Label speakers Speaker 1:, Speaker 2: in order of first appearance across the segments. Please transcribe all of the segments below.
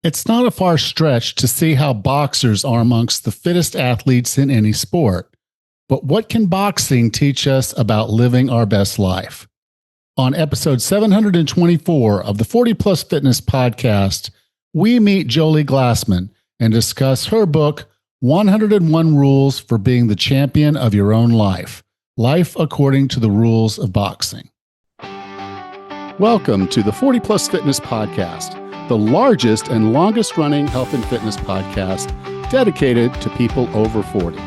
Speaker 1: It's not a far stretch to see how boxers are amongst the fittest athletes in any sport. But what can boxing teach us about living our best life? On episode 724 of the 40 Plus Fitness podcast, we meet Jolie Glassman and discuss her book, 101 Rules for Being the Champion of Your Own Life. Life according to the rules of boxing. Welcome to the 40 Plus Fitness podcast, the largest and longest running health and fitness podcast dedicated to people over 40.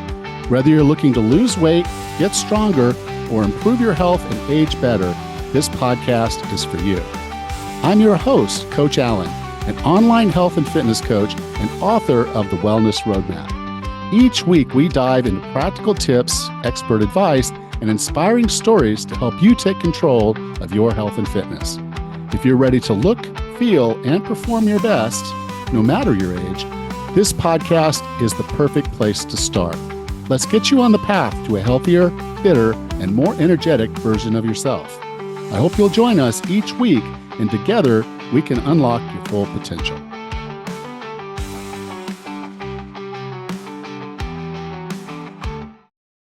Speaker 1: Whether you're looking to lose weight, get stronger, or improve your health and age better, this podcast is for you. I'm your host, Coach Allan, an online health and fitness coach and author of the Wellness Roadmap. Each week, we dive into practical tips, expert advice, and inspiring stories to help you take control of your health and fitness. If you're ready to look, feel, and perform your best, no matter your age, this podcast is the perfect place to start. Let's get you on the path to a healthier, fitter, and more energetic version of yourself. I hope you'll join us each week, and together we can unlock your full potential.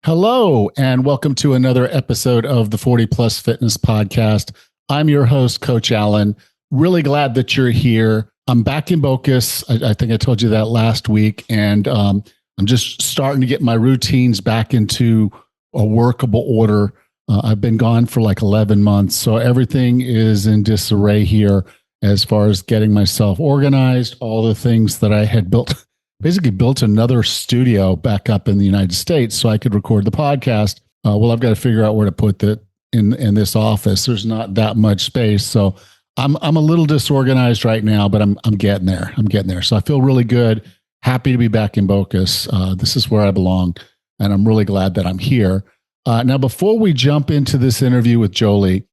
Speaker 1: Hello, and welcome to another episode of the 40 Plus Fitness Podcast. I'm your host, Coach Allan. Really glad that you're here. I'm back in Bocas. I think I told you that last week, and I'm just starting to get my routines back into a workable order. I've been gone for like 11 months, so everything is in disarray here as far as getting myself organized, all the things that I had built. Basically built another studio back up in the United States so I could record the podcast. I've got to figure out where to put that in this office. There's not that much space. So I'm a little disorganized right now, but I'm getting there. I'm getting there. So I feel really good. Happy to be back in Bocas. This is where I belong. And I'm really glad that I'm here. Now, before we jump into this interview with Jolie,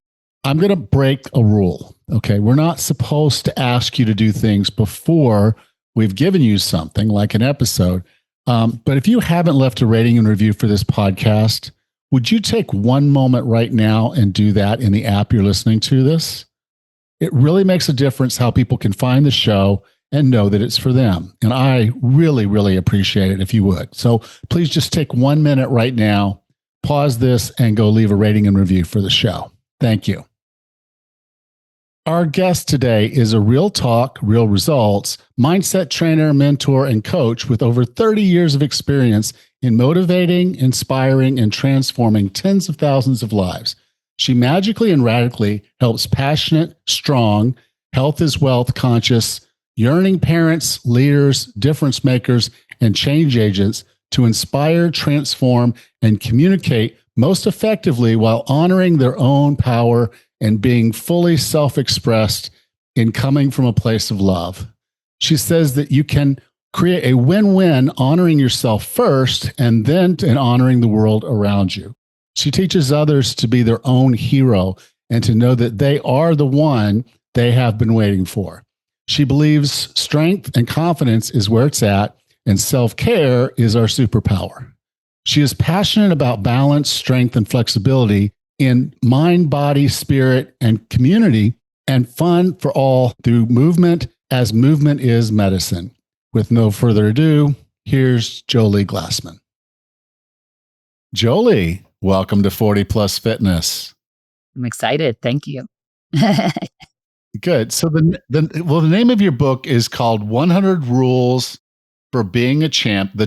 Speaker 1: I'm going to break a rule. Okay. We're not supposed to ask you to do things before we've given you something like an episode. But if you haven't left a rating and review for this podcast, would you take one moment right now and do that in the app you're listening to this? It really makes a difference how people can find the show and know that it's for them. And I really, really appreciate it if you would. So please just take 1 minute right now, pause this, and go leave a rating and review for the show. Thank you. Our guest today is a real talk, real results mindset trainer, mentor, and coach with over 30 years of experience in motivating, inspiring, and transforming tens of thousands of lives. She magically and radically helps passionate, strong, health is wealth conscious, yearning parents, leaders, difference makers, and change agents to inspire, transform, and communicate most effectively while honoring their own power and being fully self-expressed in coming from a place of love. She says that you can create a win-win, honoring yourself first and then in honoring the world around you. She teaches others to be their own hero and to know that they are the one they have been waiting for. She believes strength and confidence is where it's at, and self-care is our superpower. She is passionate about balance, strength, and flexibility in mind, body, spirit, and community, and fun for all through movement, as movement is medicine. With no further ado, here's Jolie Glassman. Jolie, welcome to 40 Plus Fitness.
Speaker 2: I'm excited. Thank you.
Speaker 1: Good. So the name of your book is called 100 Rules for Being the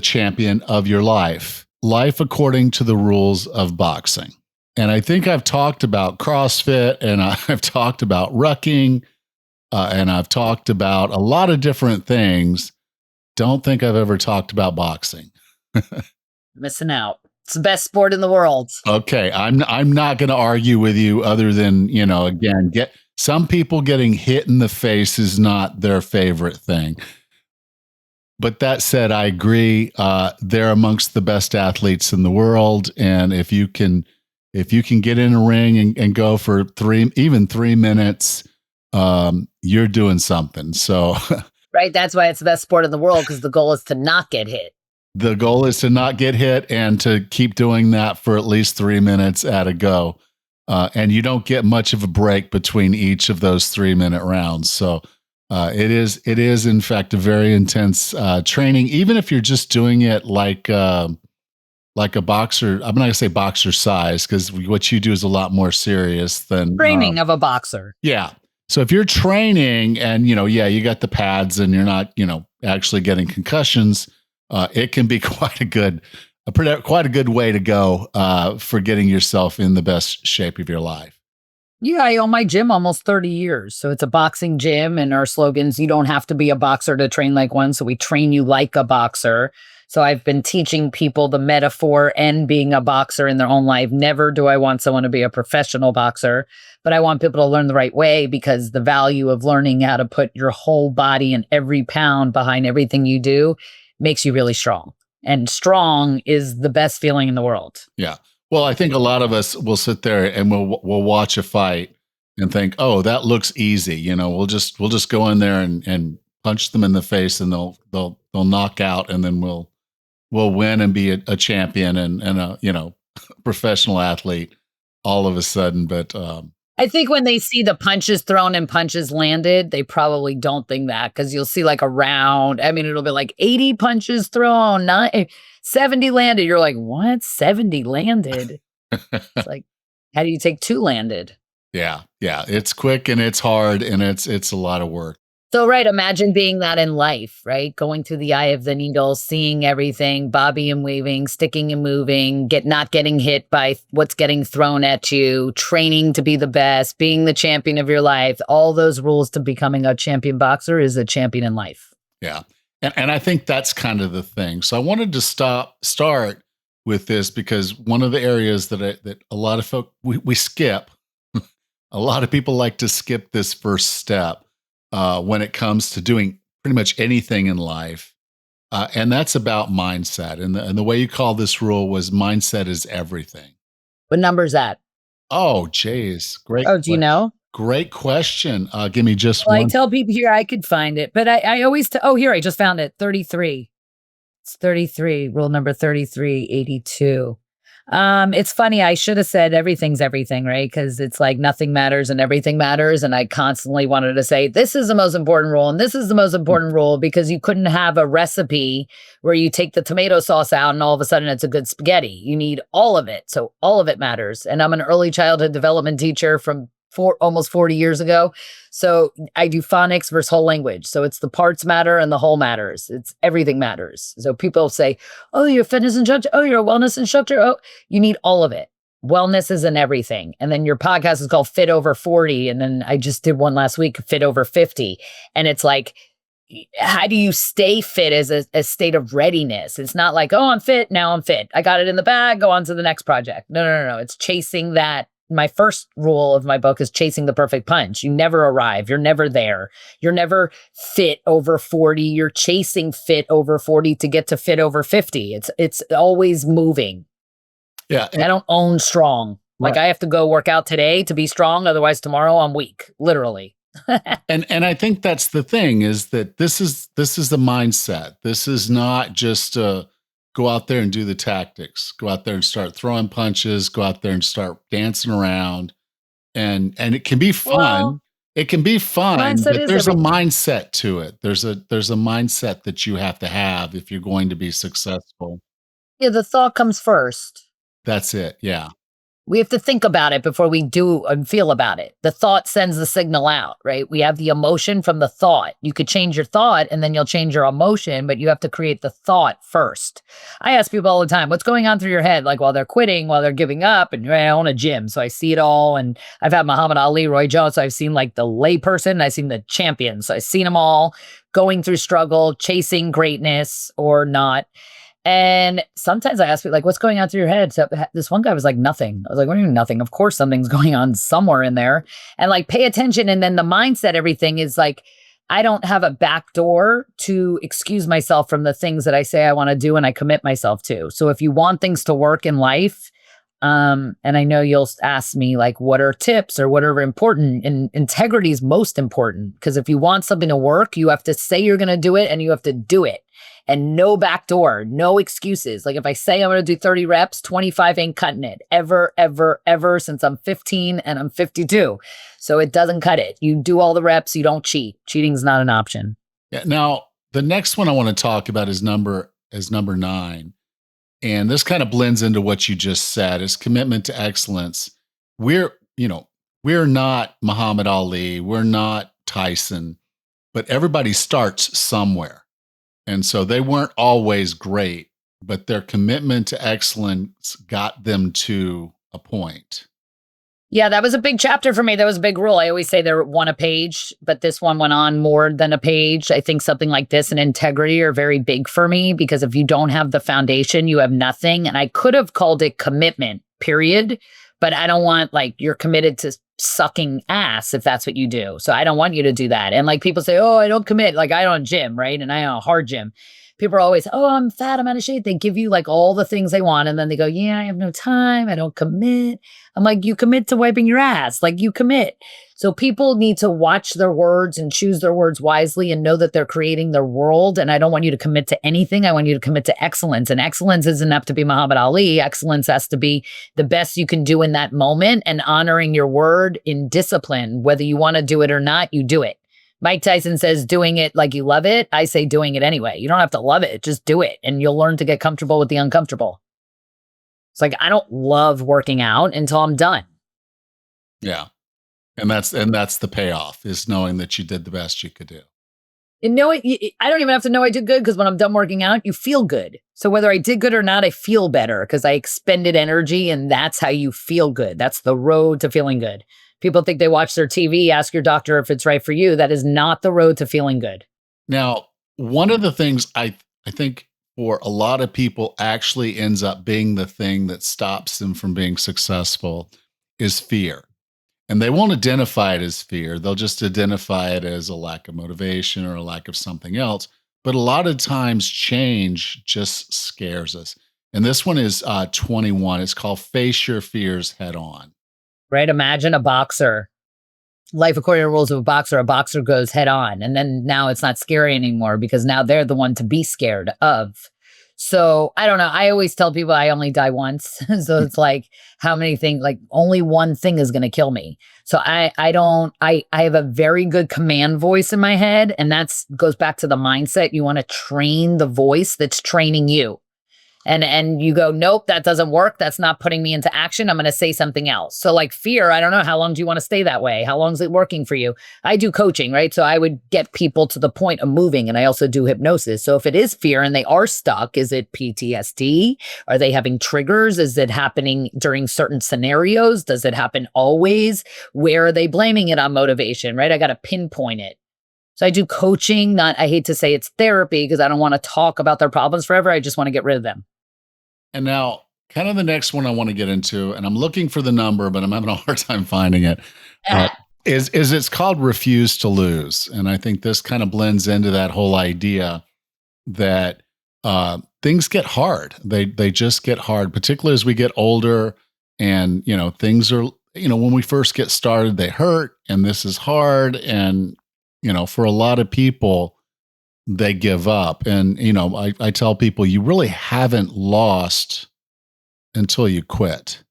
Speaker 1: Champion of Your Life. Life according to the rules of boxing. And I think I've talked about CrossFit, and I've talked about rucking, and I've talked about a lot of different things. Don't think I've ever talked about boxing.
Speaker 2: Missing out. It's the best sport in the world.
Speaker 1: Okay, I'm not going to argue with you other than, again, some people getting hit in the face is not their favorite thing. But that said, I agree. They're amongst the best athletes in the world, and if you can get in a ring and go for 3 minutes, you're doing something. So,
Speaker 2: right. That's why it's the best sport in the world, because the goal is to not get hit.
Speaker 1: The goal is to not get hit and to keep doing that for at least 3 minutes at a go. And you don't get much of a break between each of those 3-minute rounds. So It is in fact a very intense training, even if you're just doing it like a boxer. I'm not going to say boxer size because what you do is a lot more serious than
Speaker 2: Training of a boxer.
Speaker 1: yeah. So if you're training and, yeah, you got the pads and you're not, actually getting concussions, it can be quite a good way to go for getting yourself in the best shape of your life.
Speaker 2: Yeah, I own my gym almost 30 years. So it's a boxing gym, and our slogans, you don't have to be a boxer to train like one. So we train you like a boxer. So I've been teaching people the metaphor and being a boxer in their own life. Never do I want someone to be a professional boxer, but I want people to learn the right way, because the value of learning how to put your whole body and every pound behind everything you do makes you really strong. And strong is the best feeling in the world.
Speaker 1: Yeah. Well, I think a lot of us will sit there and we'll watch a fight and think, "Oh, that looks easy." We'll just go in there and punch them in the face, and they'll knock out, and then we'll win and be a champion and a professional athlete all of a sudden. But
Speaker 2: I think when they see the punches thrown and punches landed, they probably don't think that, because you'll see like a round. I mean, it'll be like 80 punches thrown, 70 landed. You're like, what? 70 landed? It's like, how do you take 2 landed?
Speaker 1: yeah, it's quick and it's hard and it's a lot of work.
Speaker 2: So, right, imagine being that in life, right? Going through the eye of the needle, seeing everything, bobbing and weaving, sticking and moving, not getting hit by what's getting thrown at you, training to be the best, being the champion of your life. All those rules to becoming a champion boxer is a champion in life.
Speaker 1: Yeah. And I think that's kind of the thing. So I wanted to start with this because one of the areas that a lot of folk we skip, a lot of people like to skip this first step when it comes to doing pretty much anything in life. And that's about mindset. And the way you call this rule was mindset is everything.
Speaker 2: What number is that?
Speaker 1: Oh, geez. Great.
Speaker 2: Oh, do you know?
Speaker 1: Great question. Give me just
Speaker 2: Well,
Speaker 1: one.
Speaker 2: I tell people here I could find it, but I always, here, I just found it. 33. It's 33, rule number 3382. It's funny. I should have said everything's everything, right? Because it's like nothing matters and everything matters. And I constantly wanted to say, this is the most important rule. And this is the most important rule, because you couldn't have a recipe where you take the tomato sauce out and all of a sudden it's a good spaghetti. You need all of it. So all of it matters. And I'm an early childhood development teacher from almost 40 years ago. So I do phonics versus whole language. So it's the parts matter and the whole matters. It's everything matters. So people say, oh, you're a fitness instructor. Oh, you're a wellness instructor. Oh, you need all of it. Wellness is in everything. And then your podcast is called Fit Over 40. And then I just did one last week, Fit Over 50. And it's like, how do you stay fit as a state of readiness? It's not like, oh, I'm fit. Now I'm fit. I got it in the bag. Go on to the next project. No. It's chasing that. My first rule of my book is chasing the perfect punch. You never arrive. You're never there. You're never fit over 40. You're chasing fit over 40 to get to fit over 50. It's always moving.
Speaker 1: Yeah.
Speaker 2: I don't own strong.
Speaker 1: Right.
Speaker 2: Like I have to go work out today to be strong. Otherwise tomorrow I'm weak, literally.
Speaker 1: And I think that's the thing, is that this is the mindset. This is not just go out there and do the tactics. Go out there and start throwing punches. Go out there and start dancing around, and it can be fun.
Speaker 2: Well,
Speaker 1: it can be fun,
Speaker 2: mindset
Speaker 1: but
Speaker 2: is
Speaker 1: there's a
Speaker 2: everything.
Speaker 1: mindset to it. There's a mindset that you have to have if you're going to be successful.
Speaker 2: Yeah, the thought comes first.
Speaker 1: That's it. Yeah.
Speaker 2: We have to think about it before we do and feel about it. The thought sends the signal out, right? We have the emotion from the thought. You could change your thought and then you'll change your emotion, but you have to create the thought first. I ask people all the time, what's going on through your head? Like while they're quitting, while they're giving up, and I own a gym. So I see it all. And I've had Muhammad Ali, Roy Jones. So I've seen like the layperson, I've seen the champion. So I've seen them all going through struggle, chasing greatness or not. And sometimes I ask people, like, what's going on through your head? So this one guy was like, nothing. I was like, what do you mean nothing? Of course something's going on somewhere in there. And like, pay attention. And then the mindset, everything is like, I don't have a back door to excuse myself from the things that I say I want to do and I commit myself to. So if you want things to work in life, And I know you'll ask me like, what are tips or whatever important? And integrity is most important, because if you want something to work, you have to say you're going to do it and you have to do it. And no backdoor, no excuses. Like if I say I'm going to do 30 reps, 25 ain't cutting it ever, ever, ever since I'm 15 and I'm 52. So it doesn't cut it. You do all the reps. You don't cheat. Cheating's not an option.
Speaker 1: Yeah. Now, the next one I want to talk about is number 9. And this kind of blends into what you just said, is commitment to excellence. We're not Muhammad Ali. We're not Tyson, but everybody starts somewhere. And so they weren't always great, but their commitment to excellence got them to a point.
Speaker 2: Yeah, that was a big chapter for me. That was a big rule. I always say they're one a page, but this one went on more than a page. I think something like this and integrity are very big for me, because if you don't have the foundation, you have nothing. And I could have called it commitment, period. But I don't want, like, you're committed to sucking ass if that's what you do. So I don't want you to do that. And like people say, oh, I don't commit. Like I don't gym, right? And I own a hard gym. People are always, oh, I'm fat, I'm out of shape. They give you like all the things they want. And then they go, yeah, I have no time. I don't commit. I'm like, you commit to wiping your ass. Like you commit. So people need to watch their words and choose their words wisely and know that they're creating their world. And I don't want you to commit to anything. I want you to commit to excellence. And excellence isn't enough to be Muhammad Ali. Excellence has to be the best you can do in that moment and honoring your word in discipline. Whether you want to do it or not, you do it. Mike Tyson says doing it like you love it. I say doing it anyway. You don't have to love it. Just do it. And you'll learn to get comfortable with the uncomfortable. It's like, I don't love working out until I'm done.
Speaker 1: Yeah. And that's the payoff, is knowing that you did the best you could do.
Speaker 2: And I don't even have to know I did good, because when I'm done working out, you feel good. So whether I did good or not, I feel better because I expended energy, and that's how you feel good. That's the road to feeling good. People think they watch their TV, ask your doctor if it's right for you. That is not the road to feeling good.
Speaker 1: Now, one of the things I think for a lot of people actually ends up being the thing that stops them from being successful is fear. And they won't identify it as fear. They'll just identify it as a lack of motivation or a lack of something else. But a lot of times change just scares us. And this one is 21. It's called Face Your Fears Head On.
Speaker 2: Right? Imagine a boxer. Life according to the rules of a boxer goes head on. And then now it's not scary anymore, because now they're the one to be scared of. So I don't know. I always tell people I only die once. So it's like, how many things, like only one thing is going to kill me. So I have a very good command voice in my head. And that's goes back to the mindset. You want to train the voice that's training you. And you go, nope, that doesn't work. That's not putting me into action. I'm going to say something else. So like fear, I don't know. How long do you want to stay that way? How long is it working for you? I do coaching, right? So I would get people to the point of moving, and I also do hypnosis. So if it is fear and they are stuck, is it PTSD? Are they having triggers? Is it happening during certain scenarios? Does it happen always? Where are they blaming it on motivation, right? I got to pinpoint it. So I do coaching, I hate to say it's therapy, because I don't want to talk about their problems forever. I just want to get rid of them.
Speaker 1: And now, kind of the next one I want to get into, and I'm looking for the number, but I'm having a hard time finding it. Is it's called Refuse to Lose. And I think this kind of blends into that whole idea that things get hard. They just get hard, particularly as we get older. And, things are, when we first get started, they hurt, and this is hard. And, for a lot of people, they give up. And, I tell people, you really haven't lost until you quit,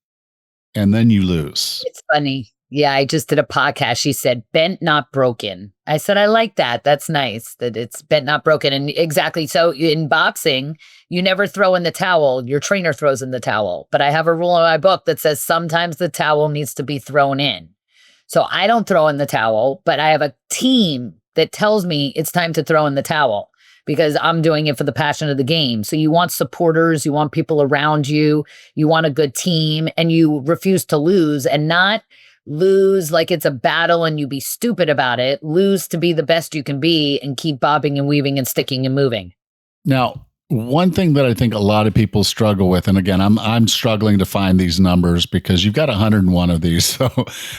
Speaker 1: and then you lose.
Speaker 2: It's funny. Yeah, I just did a podcast. She said, bent, not broken. I said, I like that. That's nice that it's bent, not broken. And exactly. So in boxing, you never throw in the towel. Your trainer throws in the towel. But I have a rule in my book that says sometimes the towel needs to be thrown in. So I don't throw in the towel, but I have a team that tells me it's time to throw in the towel, because I'm doing it for the passion of the game. So you want supporters, you want people around you, you want a good team, and you refuse to lose, and not lose like it's a battle and you be stupid about it. Lose to be the best you can be and keep bobbing and weaving and sticking and moving.
Speaker 1: Now, one thing that I think a lot of people struggle with, and again, I'm struggling to find these numbers because you've got 101 of these, so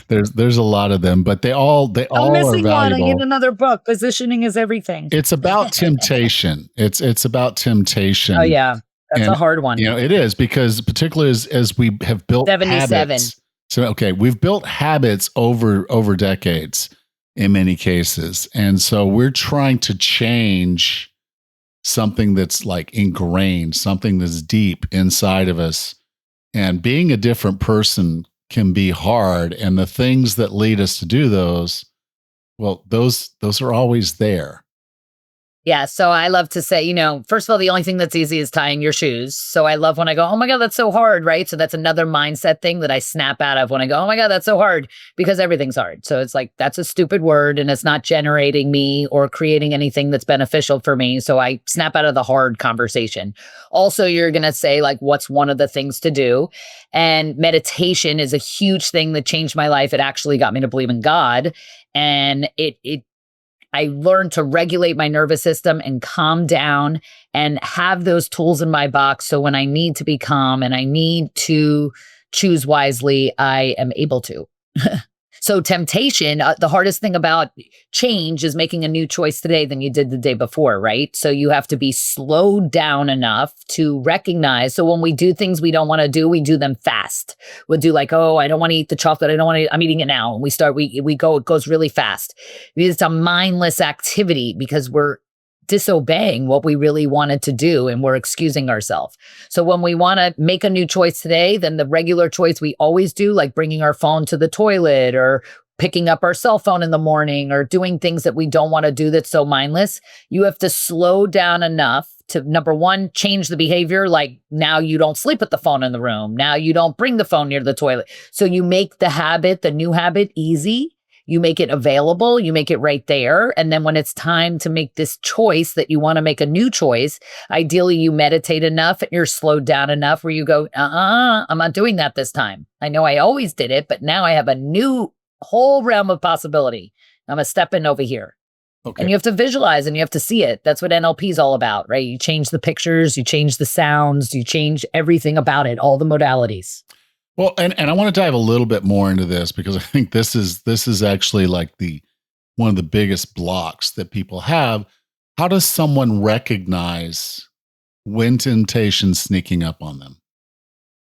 Speaker 1: there's a lot of them, but they all are valuable.
Speaker 2: I need another book. Positioning is everything.
Speaker 1: It's about temptation. It's about temptation.
Speaker 2: Oh yeah, That's a hard one.
Speaker 1: It is, because particularly as we have built
Speaker 2: 77.
Speaker 1: habits. So, okay, we've built habits over decades in many cases. And so we're trying to change something that's like ingrained, something that's deep inside of us. And being a different person can be hard. And the things that lead us to do those, well, those are always there.
Speaker 2: Yeah. So I love to say, first of all, the only thing that's easy is tying your shoes. So I love when I go, oh my God, that's so hard, right? So that's another mindset thing that I snap out of when I go, oh my God, that's so hard, because everything's hard. So it's like, that's a stupid word and it's not generating me or creating anything that's beneficial for me. So I snap out of the hard conversation. Also, you're going to say, like, what's one of the things to do? And meditation is a huge thing that changed my life. It actually got me to believe in God. And I learned to regulate my nervous system and calm down and have those tools in my box. So when I need to be calm and I need to choose wisely, I am able to. So temptation, the hardest thing about change is making a new choice today than you did the day before, right? So you have to be slowed down enough to recognize. So when we do things we don't want to do, we do them fast. We'll do like, oh, I don't want to eat the chocolate. I'm eating it now. And it goes really fast. It's a mindless activity because we're disobeying what we really wanted to do and we're excusing ourselves. So when we want to make a new choice today, then the regular choice we always do, like bringing our phone to the toilet or picking up our cell phone in the morning or doing things that we don't want to do that's so mindless, you have to slow down enough to, number one, change the behavior. Like now you don't sleep with the phone in the room. Now you don't bring the phone near the toilet. So you make the new habit easy. You make it available, you make it right there. And then when it's time to make this choice that you want to make a new choice, ideally you meditate enough and you're slowed down enough where you go, I'm not doing that this time. I know I always did it, but now I have a new whole realm of possibility. I'm going to step in over here. Okay. And you have to visualize and you have to see it. That's what NLP is all about, right? You change the pictures, you change the sounds, you change everything about it, all the modalities.
Speaker 1: Well, and I want to dive a little bit more into this because I think this is actually like one of the biggest blocks that people have. How does someone recognize when temptation's sneaking up on them?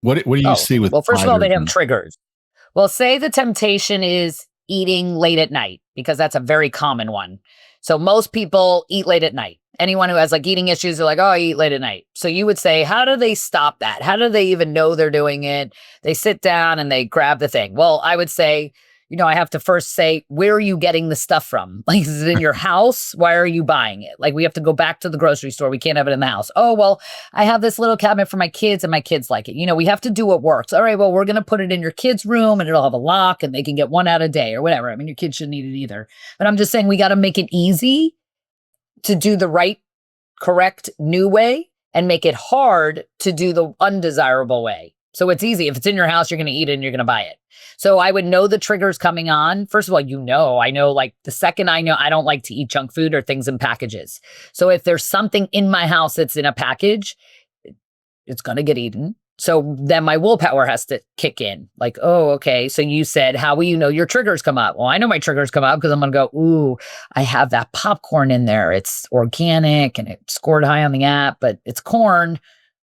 Speaker 1: What do you see with?
Speaker 2: Well, first of all, they have triggers. Well, say the temptation is eating late at night, because that's a very common one. So most people eat late at night. Anyone who has like eating issues, they're like, oh, I eat late at night. So you would say, how do they stop that? How do they even know they're doing it? They sit down and they grab the thing. Well, I would say, I have to first say, where are you getting the stuff from? Like, is it in your house? Why are you buying it? Like, we have to go back to the grocery store. We can't have it in the house. Oh, well, I have this little cabinet for my kids and my kids like it. We have to do what works. All right, well, we're going to put it in your kids' room and it'll have a lock and they can get one out a day or whatever. I mean, your kids shouldn't need it either. But I'm just saying we got to make it easy to do the right, correct, new way and make it hard to do the undesirable way. So it's easy. If it's in your house, you're going to eat it and you're going to buy it. So I would know the triggers coming on. First of all, I know like the second I know I don't like to eat junk food or things in packages. So if there's something in my house that's in a package, it's going to get eaten. So then my willpower has to kick in. Like, oh, okay. So you said, how will you know your triggers come up? Well, I know my triggers come up because I'm going to go, ooh, I have that popcorn in there. It's organic and it scored high on the app, but it's corn.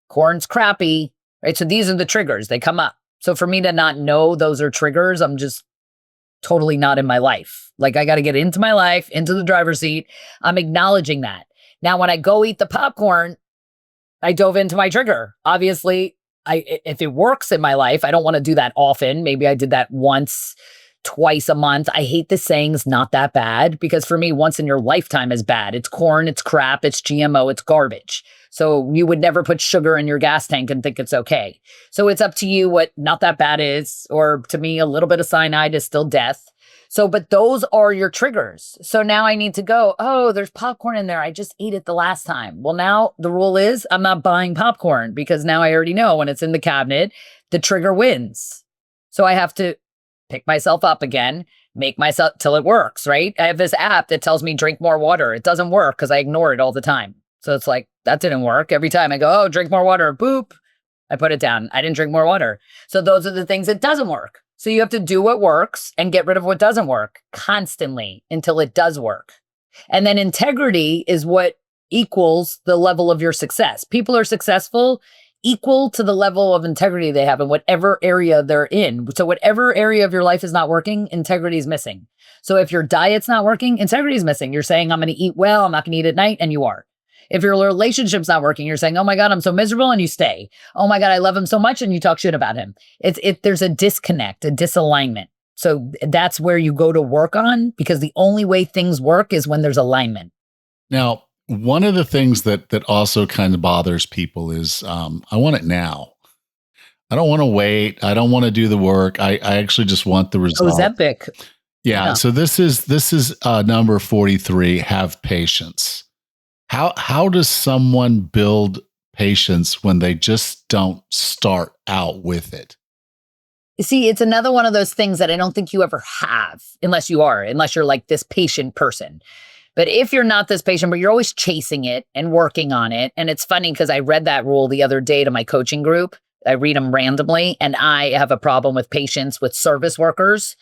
Speaker 2: Corn's crappy, right? So these are the triggers. They come up. So for me to not know those are triggers, I'm just totally not in my life. Like I got to get into my life, into the driver's seat. I'm acknowledging that. Now, when I go eat the popcorn, I dove into my trigger. Obviously, if it works in my life, I don't want to do that often. Maybe I did that once, twice a month. I hate the sayings, not that bad, because for me, once in your lifetime is bad. It's corn, it's crap, it's GMO, it's garbage. So you would never put sugar in your gas tank and think it's okay. So it's up to you what not that bad is, or to me, a little bit of cyanide is still death. So, but those are your triggers. So now I need to go, oh, there's popcorn in there. I just ate it the last time. Well, now the rule is I'm not buying popcorn because now I already know when it's in the cabinet, the trigger wins. So I have to pick myself up again, make myself till it works, right? I have this app that tells me drink more water. It doesn't work because I ignore it all the time. So it's like, that didn't work. Every time I go, oh, drink more water, boop, I put it down. I didn't drink more water. So those are the things that doesn't work. So you have to do what works and get rid of what doesn't work constantly until it does work. And then integrity is what equals the level of your success. People are successful equal to the level of integrity they have in whatever area they're in. So whatever area of your life is not working, integrity is missing. So if your diet's not working, integrity is missing. You're saying, I'm going to eat well, I'm not going to eat at night, and you are. If your relationship's not working, you're saying, oh my God, I'm so miserable, and you stay. Oh my God, I love him so much, and you talk shit about him. There's a disconnect, a disalignment. So that's where you go to work on, because the only way things work is when there's alignment.
Speaker 1: Now, one of the things that also kind of bothers people is I want it now. I don't want to wait. I don't want to do the work. I actually just want the result.
Speaker 2: Ozempic.
Speaker 1: Yeah. So this is number 43. Have patience. How does someone build patience when they just don't start out with it?
Speaker 2: See, it's another one of those things that I don't think you ever have unless you're like this patient person. But if you're not this patient, but you're always chasing it and working on it. And it's funny because I read that rule the other day to my coaching group. I read them randomly, and I have a problem with patience with service workers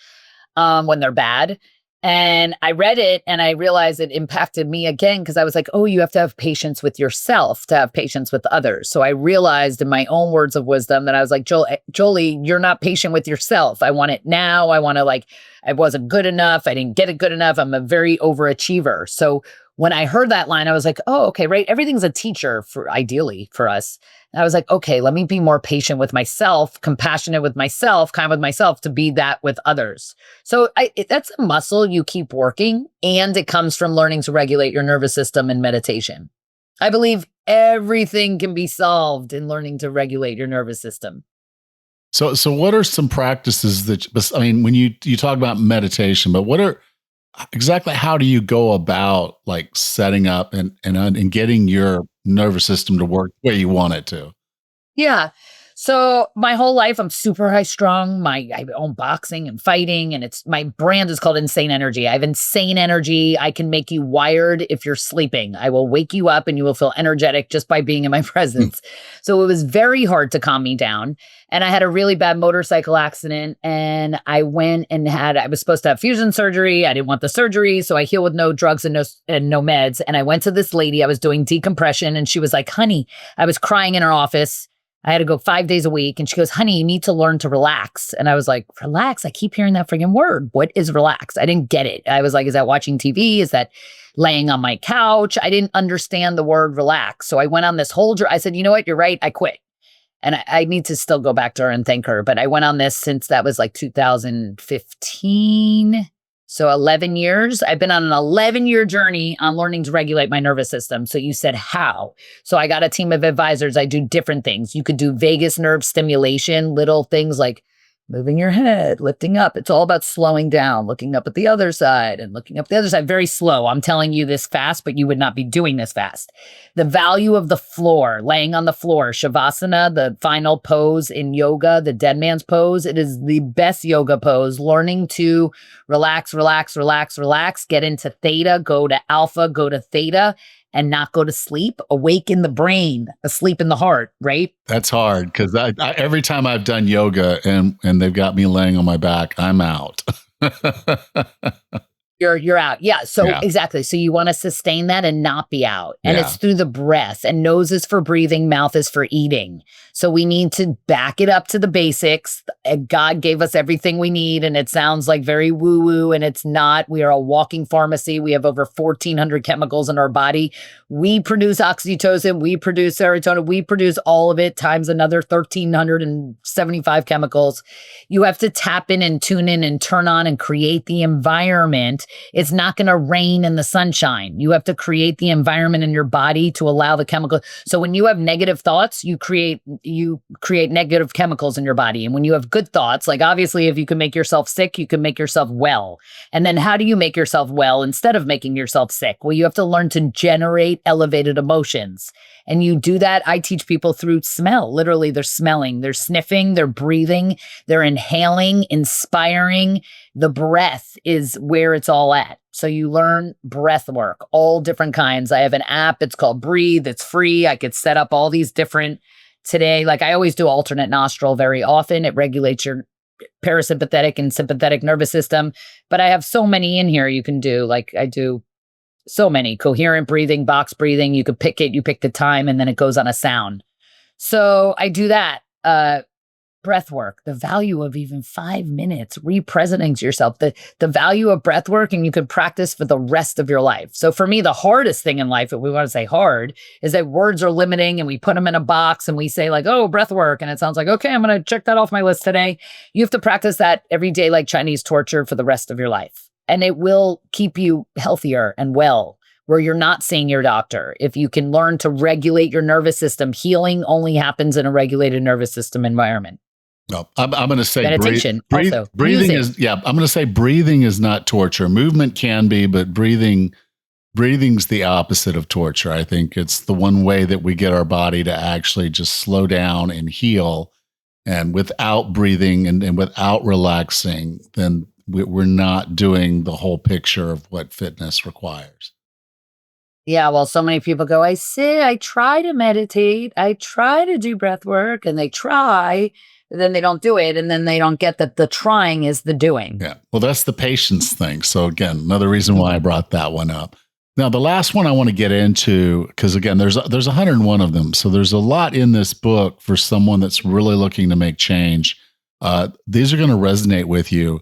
Speaker 2: when they're bad. And I read it and I realized it impacted me again because I was like, oh, you have to have patience with yourself to have patience with others. So I realized in my own words of wisdom that I was like, Jolie, you're not patient with yourself. I want it now. I want to I wasn't good enough. I didn't get it good enough. I'm a very overachiever. So when I heard that line, I was like, oh, okay, right. Everything's a teacher ideally for us. And I was like, okay, let me be more patient with myself, compassionate with myself, kind with myself to be that with others. So that's a muscle you keep working, and it comes from learning to regulate your nervous system and meditation. I believe everything can be solved in learning to regulate your nervous system.
Speaker 1: So what are some practices when you talk about meditation, but exactly how do you go about like setting up and getting your nervous system to work the way you want it to?
Speaker 2: Yeah. So my whole life, I'm super high strung. I own boxing and fighting, and my brand is called Insane Energy. I have insane energy. I can make you wired if you're sleeping. I will wake you up and you will feel energetic just by being in my presence. So it was very hard to calm me down. And I had a really bad motorcycle accident, and I went and I was supposed to have fusion surgery. I didn't want the surgery. So I healed with no drugs and no meds. And I went to this lady, I was doing decompression, and she was like, honey, I was crying in her office. I had to go 5 days a week. And she goes, honey, you need to learn to relax. And I was like, relax? I keep hearing that friggin' word. What is relax? I didn't get it. I was like, is that watching TV? Is that laying on my couch? I didn't understand the word relax. So I went on this whole I said, you know what? You're right. I quit. And I need to still go back to her and thank her. But I went on this since that was like 2015. So 11 years. I've been on an 11-year journey on learning to regulate my nervous system. So you said how? So I got a team of advisors. I do different things. You could do vagus nerve stimulation, little things like moving your head, lifting up. It's all about slowing down, looking up at the other side and looking up the other side. Very slow. I'm telling you this fast, but you would not be doing this fast. The value of the floor, laying on the floor, Shavasana, the final pose in yoga, the dead man's pose. It is the best yoga pose. Learning to relax, relax, relax, relax, get into theta, go to alpha, go to theta, and not go to sleep, awaken the brain, asleep in the heart, right?
Speaker 1: That's hard because I every time I've done yoga and they've got me laying on my back, I'm out.
Speaker 2: You're out. Yeah. So exactly. So you want to sustain that and not be out. And it's through the breath, and nose is for breathing, mouth is for eating. So we need to back it up to the basics. God gave us everything we need, and it sounds like very woo-woo, and it's not. We are a walking pharmacy. We have over 1,400 chemicals in our body. We produce oxytocin, we produce serotonin, we produce all of it times another 1,375 chemicals. You have to tap in and tune in and turn on and create the environment. It's not going to rain in the sunshine. You have to create the environment in your body to allow the chemical. So when you have negative thoughts, you create negative chemicals in your body. And when you have good thoughts, like obviously if you can make yourself sick, you can make yourself well. And then how do you make yourself well instead of making yourself sick? Well, you have to learn to generate elevated emotions. And you do that. I teach people through smell. Literally, they're smelling, they're sniffing, they're breathing, they're inhaling, inspiring. The breath is where it's all at. So you learn breath work, all different kinds. I have an app. It's called Breathe. It's free. I could set up all these different today. Like I always do alternate nostril very often. It regulates your parasympathetic and sympathetic nervous system. But I have so many in here you can do. Like I do So many coherent breathing, box breathing. You could pick it, you pick the time, and then it goes on a sound. So I do that. Breath work, the value of even 5 minutes, representing to yourself, the value of breath work, and you can practice for the rest of your life. So for me, the hardest thing in life, if we want to say hard, is that words are limiting and we put them in a box and we say like, oh, breath work. And it sounds like, okay, I'm going to check that off my list today. You have to practice that every day, like Chinese torture, for the rest of your life. And it will keep you healthier and well, where you're not seeing your doctor. If you can learn to regulate your nervous system, healing only happens in a regulated nervous system environment.
Speaker 1: No, I'm going to say
Speaker 2: meditation. Also,
Speaker 1: breathing
Speaker 2: music.
Speaker 1: is, yeah, I'm going to say breathing is not torture. Movement can be, but breathing's the opposite of torture. I think it's the one way that we get our body to actually just slow down and heal. And without breathing and without relaxing, then we're not doing the whole picture of what fitness requires.
Speaker 2: Yeah, well, so many people go, I try to meditate, I try to do breath work, and they try, then they don't do it, and then they don't get that the trying is the doing.
Speaker 1: Yeah, well, that's the patience thing. So again, another reason why I brought that one up. Now, the last one I want to get into, because again, there's 101 of them, so there's a lot in this book for someone that's really looking to make change. These are going to resonate with you,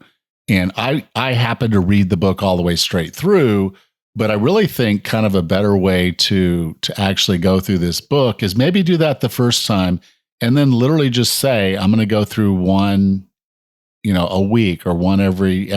Speaker 1: and I happen to read the book all the way straight through. But I really think kind of a better way to actually go through this book is maybe do that the first time and then literally just say, I'm going to go through one, a week or one every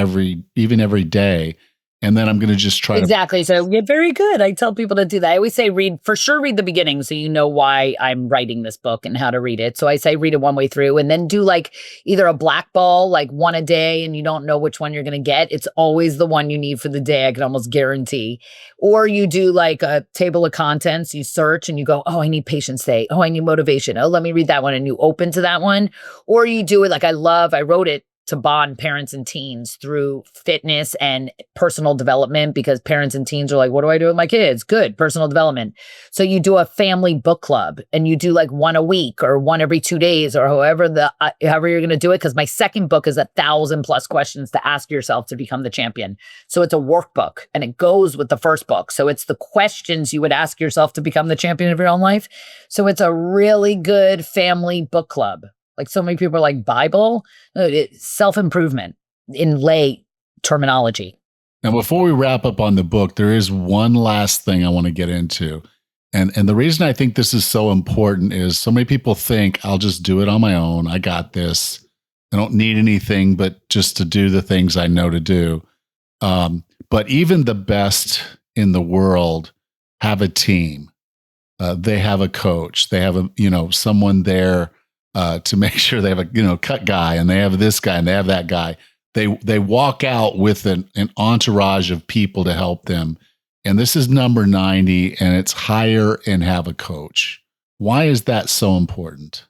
Speaker 1: day. And then I'm going to just try
Speaker 2: Exactly. So yeah, very good. I tell people to do that. I always say read the beginning so you know why I'm writing this book and how to read it. So I say read it one way through and then do like either a black ball, like one a day, and you don't know which one you're going to get. It's always the one you need for the day. I can almost guarantee. Or you do like a table of contents, you search and you go, oh, I need patience today. Oh, I need motivation. Oh, let me read that one. And you open to that one. Or you do it like I wrote it to bond parents and teens through fitness and personal development, because parents and teens are like, what do I do with my kids? Good, personal development. So you do a family book club and you do like one a week or one every 2 days or however you're going to do it. Because my second book is 1,000+ questions to ask yourself to become the champion. So it's a workbook and it goes with the first book. So it's the questions you would ask yourself to become the champion of your own life. So it's a really good family book club. Like so many people are like Bible, self-improvement in lay terminology.
Speaker 1: Now, before we wrap up on the book, there is one last thing I want to get into. And the reason I think this is so important is so many people think I'll just do it on my own. I got this. I don't need anything but just to do the things I know to do. But even the best in the world have a team. They have a coach. They have someone there to make sure they have a cut guy, and they have this guy and they have that guy. They walk out with an entourage of people to help them. And this is number 90, and it's hire and have a coach. Why is that so important?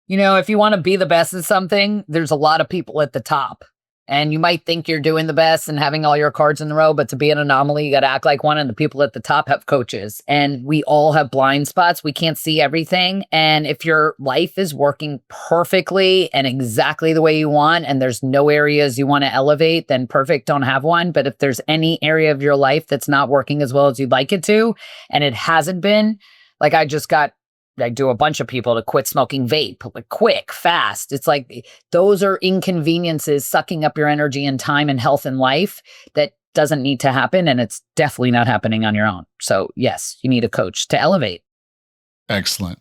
Speaker 2: If you want to be the best at something, there's a lot of people at the top. And you might think you're doing the best and having all your cards in a row, but to be an anomaly, you got to act like one. And the people at the top have coaches. And we all have blind spots. We can't see everything. And if your life is working perfectly and exactly the way you want, and there's no areas you want to elevate, then perfect, don't have one. But if there's any area of your life that's not working as well as you'd like it to, and it hasn't been, like I do a bunch of people to quit smoking vape, like quick, fast. It's like those are inconveniences sucking up your energy and time and health and life that doesn't need to happen. And it's definitely not happening on your own. So yes, you need a coach to elevate.
Speaker 1: Excellent.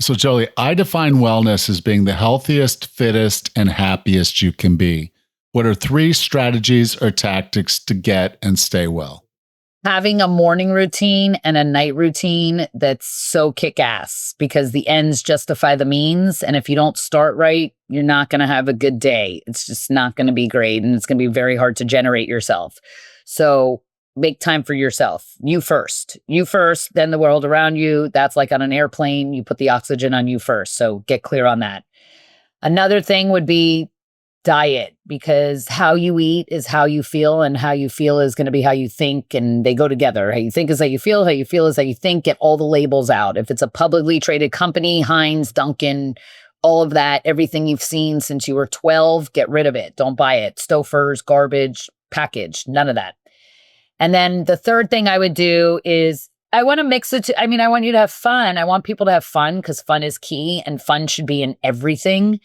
Speaker 1: So Jolie, I define wellness as being the healthiest, fittest, and happiest you can be. What are 3 strategies or tactics to get and stay well?
Speaker 2: Having a morning routine and a night routine that's so kick-ass, because the ends justify the means. And if you don't start right, you're not going to have a good day. It's just not going to be great. And it's going to be very hard to generate yourself. So make time for yourself. You first, then the world around you. That's like on an airplane. You put the oxygen on you first. So get clear on that. Another thing would be diet, because how you eat is how you feel, and how you feel is going to be how you think, and they go together. How you think is how you feel is how you think. Get all the labels out. If it's a publicly traded company, Heinz, Dunkin', all of that, everything you've seen since you were 12, get rid of it. Don't buy it. Stouffer's, garbage, package, none of that. And then the third thing I would do is I want to mix it. I want you to have fun. I want people to have fun because fun is key and fun should be in everything.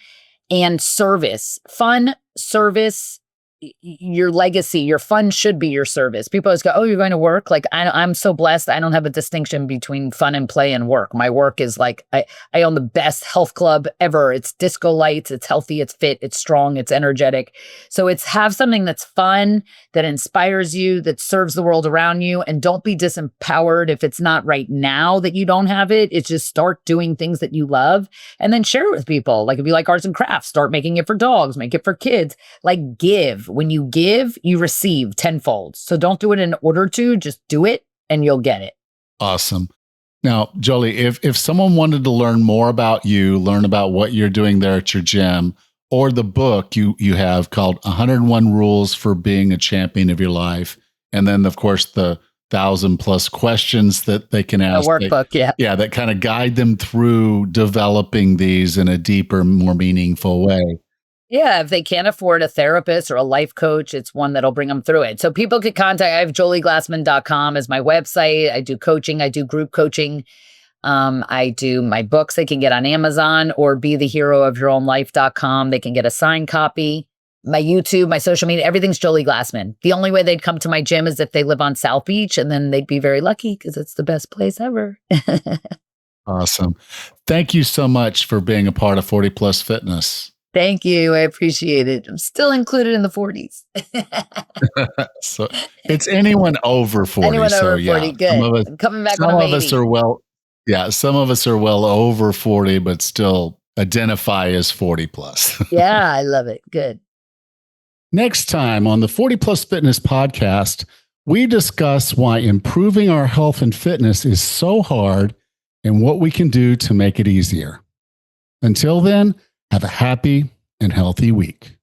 Speaker 2: And service, fun, service, your legacy, your fun should be your service. People always go, oh, you're going to work? Like, I'm so blessed. I don't have a distinction between fun and play and work. My work is like, I own the best health club ever. It's disco lights. It's healthy. It's fit. It's strong. It's energetic. So it's have something that's fun, that inspires you, that serves the world around you. And don't be disempowered if it's not right now that you don't have it. It's just start doing things that you love and then share it with people. Like if you like arts and crafts, start making it for dogs, make it for kids, like give. When you give, you receive tenfold. So don't do it in order to, just do it and you'll get it.
Speaker 1: Awesome. Now, Jolie, if someone wanted to learn more about you, learn about what you're doing there at your gym, or the book you have called 101 Rules for Being a Champion of Your Life, and then, of course, the 1,000+ questions that they can ask.
Speaker 2: A workbook,
Speaker 1: Yeah, that kind of guide them through developing these in a deeper, more meaningful way.
Speaker 2: Yeah, if they can't afford a therapist or a life coach, it's one that'll bring them through it. So people could contact, I have jolieglassman.com as my website. I do coaching. I do group coaching. I do my books they can get on Amazon or betheheroofyourownlife.com. They can get a signed copy. My YouTube, my social media, everything's Jolie Glassman. The only way they'd come to my gym is if they live on South Beach, and then they'd be very lucky because it's the best place ever.
Speaker 1: Awesome. Thank you so much for being a part of 40 Plus Fitness.
Speaker 2: Thank you. I appreciate it. I'm still included in the 40s.
Speaker 1: So it's anyone over 40.
Speaker 2: Anyone over 40,
Speaker 1: yeah.
Speaker 2: good. I'm coming back
Speaker 1: some
Speaker 2: on a
Speaker 1: of
Speaker 2: baby.
Speaker 1: us are some of us are well over 40, but still identify as 40 plus.
Speaker 2: Yeah, I love it. Good.
Speaker 1: Next time on the 40 Plus Fitness podcast, we discuss why improving our health and fitness is so hard and what we can do to make it easier. Until then, have a happy and healthy week.